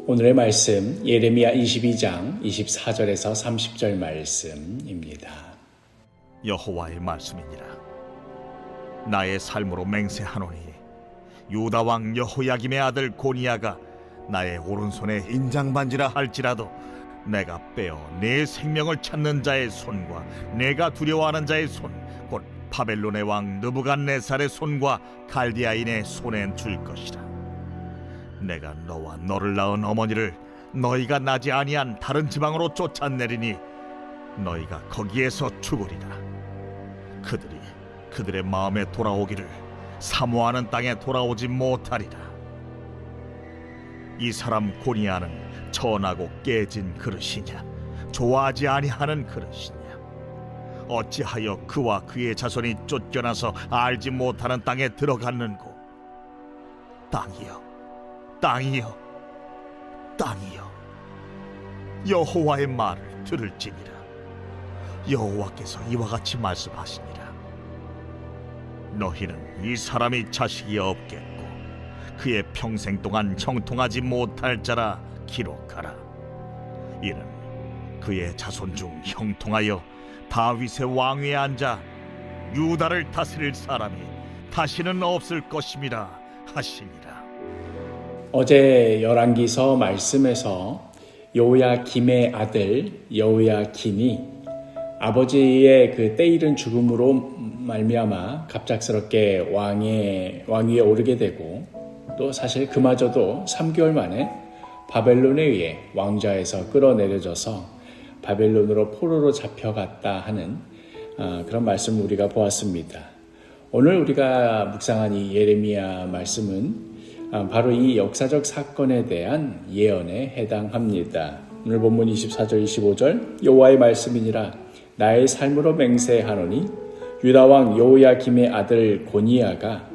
오늘의 말씀 예레미야 22장 24절에서 30절 말씀입니다. 여호와의 말씀이니라. 나의 삶으로 맹세하노니 유다 왕 여호야김의 아들 고니야가 나의 오른손에 인장반지라 할지라도 내가 빼어 내 생명을 찾는 자의 손과 내가 두려워하는 자의 손, 곧 바벨론의 왕 느부갓네살의 손과 갈디아인의 손에 줄 것이라. 내가 너와 너를 낳은 어머니를 너희가 나지 아니한 다른 지방으로 쫓아내리니 너희가 거기에서 죽으리라. 그들이 그들의 마음에 돌아오기를 사모하는 땅에 돌아오지 못하리라. 이 사람 고니야는 천하고 깨진 그릇이냐, 좋아하지 아니하는 그릇이냐? 어찌하여 그와 그의 자손이 쫓겨나서 알지 못하는 땅에 들어갔는고? 땅이여, 땅이여, 땅이여, 여호와의 말을 들을지니라. 여호와께서 이와 같이 말씀하시니라. 너희는 이 사람이 자식이 없겠고 그의 평생 동안 형통하지 못할 자라 기록하라. 이는 그의 자손 중 형통하여 다윗의 왕위에 앉아 유다를 다스릴 사람이 다시는 없을 것임이라 하시니라. 어제 열왕기서 말씀에서 요야김의 아들 여호야긴이 아버지의 그 때이른 죽음으로 말미암아 갑작스럽게 왕위에 오르게 되고, 또 사실 그마저도 3개월 만에 바벨론에 의해 왕좌에서 끌어내려져서 바벨론으로 포로로 잡혀갔다 하는 그런 말씀을 우리가 보았습니다. 오늘 우리가 묵상한 이 예레미야 말씀은 바로 이 역사적 사건에 대한 예언에 해당합니다. 오늘 본문 24절 25절 여호와의 말씀이니라. 나의 삶으로 맹세하노니 유다 왕 여호야김의 아들 고니야가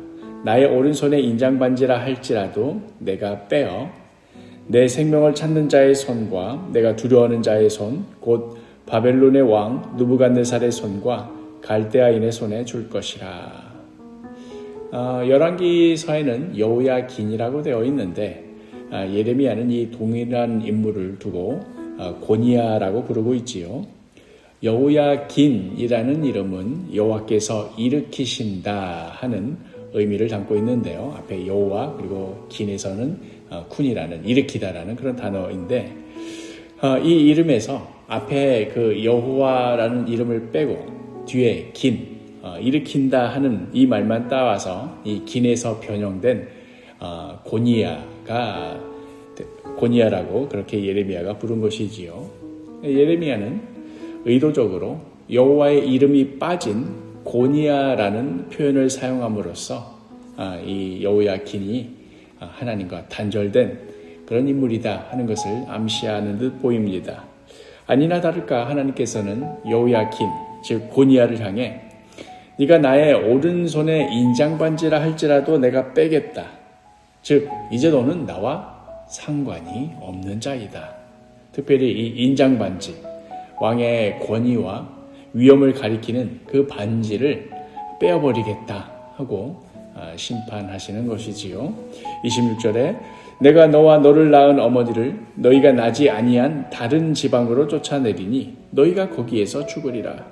나의 오른손에 인장반지라 할지라도 내가 빼어 내 생명을 찾는 자의 손과 내가 두려워하는 자의 손, 곧 바벨론의 왕 느부갓네살의 손과 갈대아인의 손에 줄 것이라. 열왕기서에는 여호야긴이라고 되어 있는데 예레미야는 이 동일한 인물을 두고 고니야라고 부르고 있지요. 여호야긴이라는 이름은 여호와께서 일으키신다 하는 의미를 담고 있는데요. 앞에 여호와 그리고 긴에서는 쿤이라는 일으키다라는 그런 단어인데, 이 이름에서 앞에 그 여호와라는 이름을 빼고 뒤에 긴, 일으킨다 하는 이 말만 따와서 이 긴에서 변형된 고니야라고 그렇게 예레미야가 부른 것이지요. 예레미야는 의도적으로 여호와의 이름이 빠진 고니야라는 표현을 사용함으로써 이 여호야긴이 하나님과 단절된 그런 인물이다 하는 것을 암시하는 듯 보입니다. 아니나 다를까 하나님께서는 여호야긴, 즉 고니야를 향해 네가 나의 오른손에 인장반지라 할지라도 내가 빼겠다. 즉 이제 너는 나와 상관이 없는 자이다. 특별히 이 인장반지, 왕의 권위와 위엄을 가리키는 그 반지를 빼어버리겠다 하고 심판하시는 것이지요. 26절에 내가 너와 너를 낳은 어머니를 너희가 나지 아니한 다른 지방으로 쫓아내리니 너희가 거기에서 죽으리라.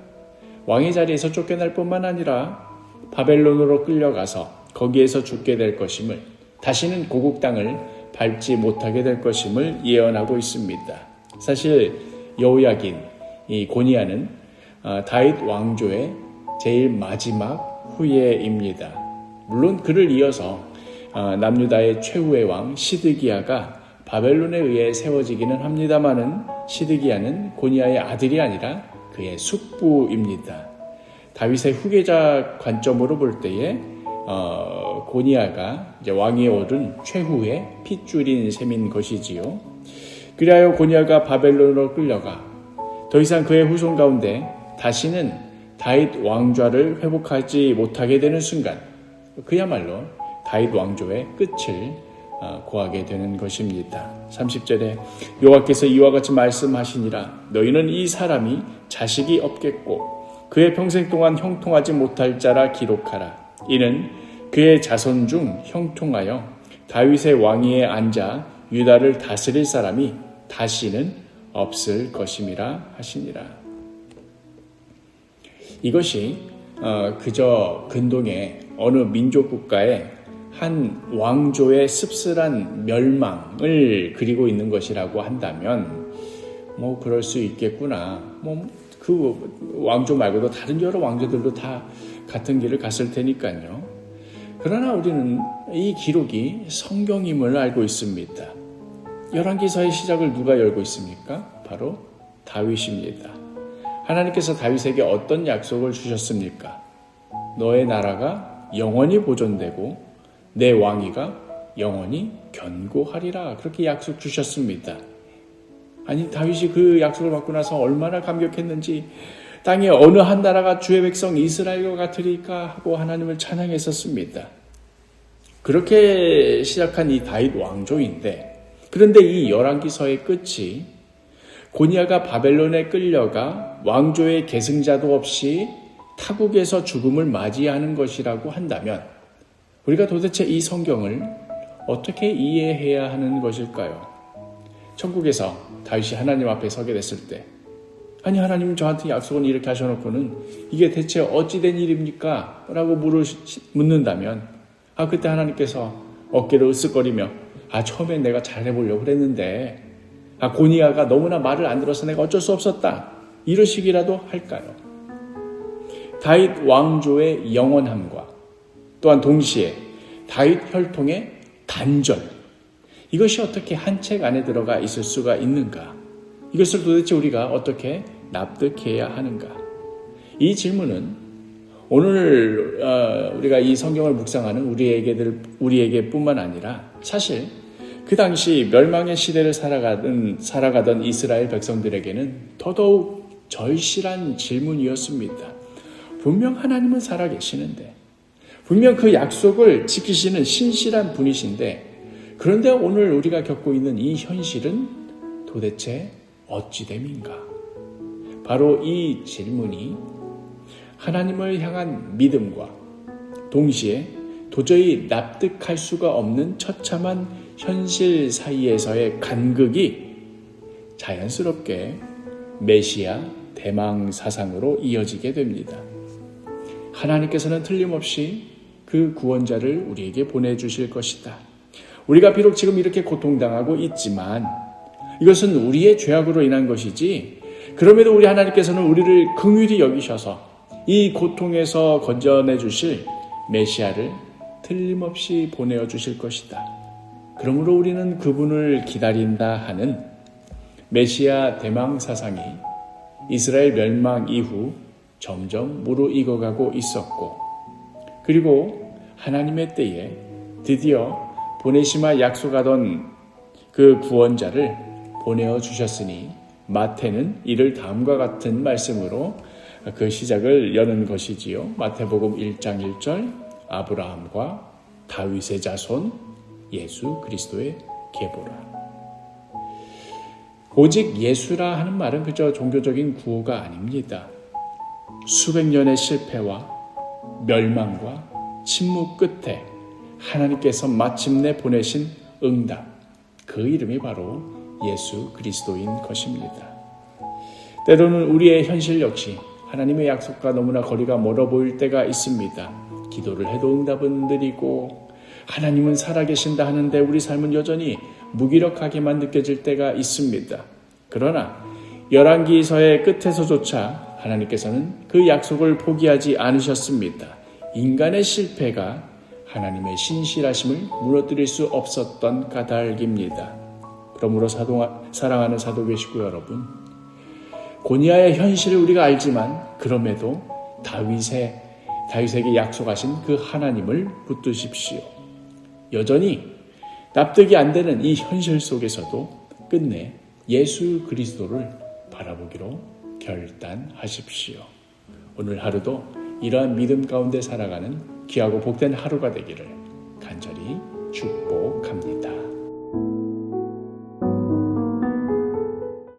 왕의 자리에서 쫓겨날 뿐만 아니라 바벨론으로 끌려가서 거기에서 죽게 될 것임을, 다시는 고국 땅을 밟지 못하게 될 것임을 예언하고 있습니다. 사실 여호야긴, 이 고니야는 다윗 왕조의 제일 마지막 후예입니다. 물론 그를 이어서 남유다의 최후의 왕 시드기야가 바벨론에 의해 세워지기는 합니다마는 시드기야는 고니야의 아들이 아니라 그의 숙부입니다. 다윗의 후계자 관점으로 볼 때에 고니야가 이제 왕위에 오른 최후의 핏줄인 셈인 것이지요. 그리하여 고니야가 바벨론으로 끌려가 더 이상 그의 후손 가운데 다시는 다윗 왕좌를 회복하지 못하게 되는 순간, 그야말로 다윗 왕조의 끝을 고하게 되는 것입니다. 30절에 여호와께서 이와 같이 말씀하시니라. 너희는 이 사람이 자식이 없겠고 그의 평생 동안 형통하지 못할 자라 기록하라. 이는 그의 자손 중 형통하여 다윗의 왕위에 앉아 유다를 다스릴 사람이 다시는 없을 것임이라 하시니라. 이것이 그저 근동의 어느 민족 국가의 한 왕조의 씁쓸한 멸망을 그리고 있는 것이라고 한다면 그럴 수 있겠구나. 그 왕조 말고도 다른 여러 왕조들도 다 같은 길을 갔을 테니까요. 그러나 우리는 이 기록이 성경임을 알고 있습니다. 열왕기서의 시작을 누가 열고 있습니까? 바로 다윗입니다. 하나님께서 다윗에게 어떤 약속을 주셨습니까? 너의 나라가 영원히 보존되고 내 왕위가 영원히 견고하리라. 그렇게 약속 주셨습니다. 아니, 다윗이 그 약속을 받고 나서 얼마나 감격했는지, 땅의 어느 한 나라가 주의 백성 이스라엘과 같으리까 하고 하나님을 찬양했었습니다. 그렇게 시작한 이 다윗 왕조인데, 그런데 이 열왕기서의 끝이 고니아가 바벨론에 끌려가 왕조의 계승자도 없이 타국에서 죽음을 맞이하는 것이라고 한다면 우리가 도대체 이 성경을 어떻게 이해해야 하는 것일까요? 천국에서 다윗이 하나님 앞에 서게 됐을 때, 아니 하나님 저한테 약속은 이렇게 하셔놓고는 이게 대체 어찌 된 일입니까? 라고 묻는다면 그때 하나님께서 어깨를 으쓱거리며 처음엔 내가 잘해보려고 그랬는데 고니아가 너무나 말을 안 들어서 내가 어쩔 수 없었다. 이러시기라도 할까요? 다윗 왕조의 영원함과 또한 동시에 다윗 혈통의 단절, 이것이 어떻게 한 책 안에 들어가 있을 수가 있는가? 이것을 도대체 우리가 어떻게 납득해야 하는가? 이 질문은 오늘 우리가 이 성경을 묵상하는 우리에게뿐만 아니라 사실 그 당시 멸망의 시대를 살아가던 이스라엘 백성들에게는 더더욱 절실한 질문이었습니다. 분명 하나님은 살아계시는데, 분명 그 약속을 지키시는 신실한 분이신데, 그런데 오늘 우리가 겪고 있는 이 현실은 도대체 어찌 됨인가? 바로 이 질문이 하나님을 향한 믿음과 동시에 도저히 납득할 수가 없는 처참한 현실 사이에서의 간극이 자연스럽게 메시아 대망 사상으로 이어지게 됩니다. 하나님께서는 틀림없이 그 구원자를 우리에게 보내주실 것이다. 우리가 비록 지금 이렇게 고통당하고 있지만 이것은 우리의 죄악으로 인한 것이지, 그럼에도 우리 하나님께서는 우리를 긍휼히 여기셔서 이 고통에서 건져내 주실 메시아를 틀림없이 보내어 주실 것이다. 그러므로 우리는 그분을 기다린다 하는 메시아 대망 사상이 이스라엘 멸망 이후 점점 무르익어가고 있었고, 그리고 하나님의 때에 드디어 보내시마 약속하던 그 구원자를 보내어 주셨으니 마태는 이를 다음과 같은 말씀으로 그 시작을 여는 것이지요. 마태복음 1장 1절, 아브라함과 다윗의 자손 예수 그리스도의 계보라. 오직 예수라 하는 말은 그저 종교적인 구호가 아닙니다. 수백 년의 실패와 멸망과 침묵 끝에 하나님께서 마침내 보내신 응답, 그 이름이 바로 예수 그리스도인 것입니다. 때로는 우리의 현실 역시 하나님의 약속과 너무나 거리가 멀어 보일 때가 있습니다. 기도를 해도 응답은 느리고 하나님은 살아계신다 하는데 우리 삶은 여전히 무기력하게만 느껴질 때가 있습니다. 그러나 열왕기서의 끝에서조차 하나님께서는 그 약속을 포기하지 않으셨습니다. 인간의 실패가 하나님의 신실하심을 무너뜨릴 수 없었던 까닭입니다. 그러므로 사랑하는 사도계시구 여러분, 고니아의 현실을 우리가 알지만 그럼에도 다윗에게 약속하신 그 하나님을 붙드십시오. 여전히 납득이 안 되는 이 현실 속에서도 끝내 예수 그리스도를 바라보기로 결단하십시오. 오늘 하루도 이러한 믿음 가운데 살아가는 귀하고 복된 하루가 되기를 간절히 축복합니다.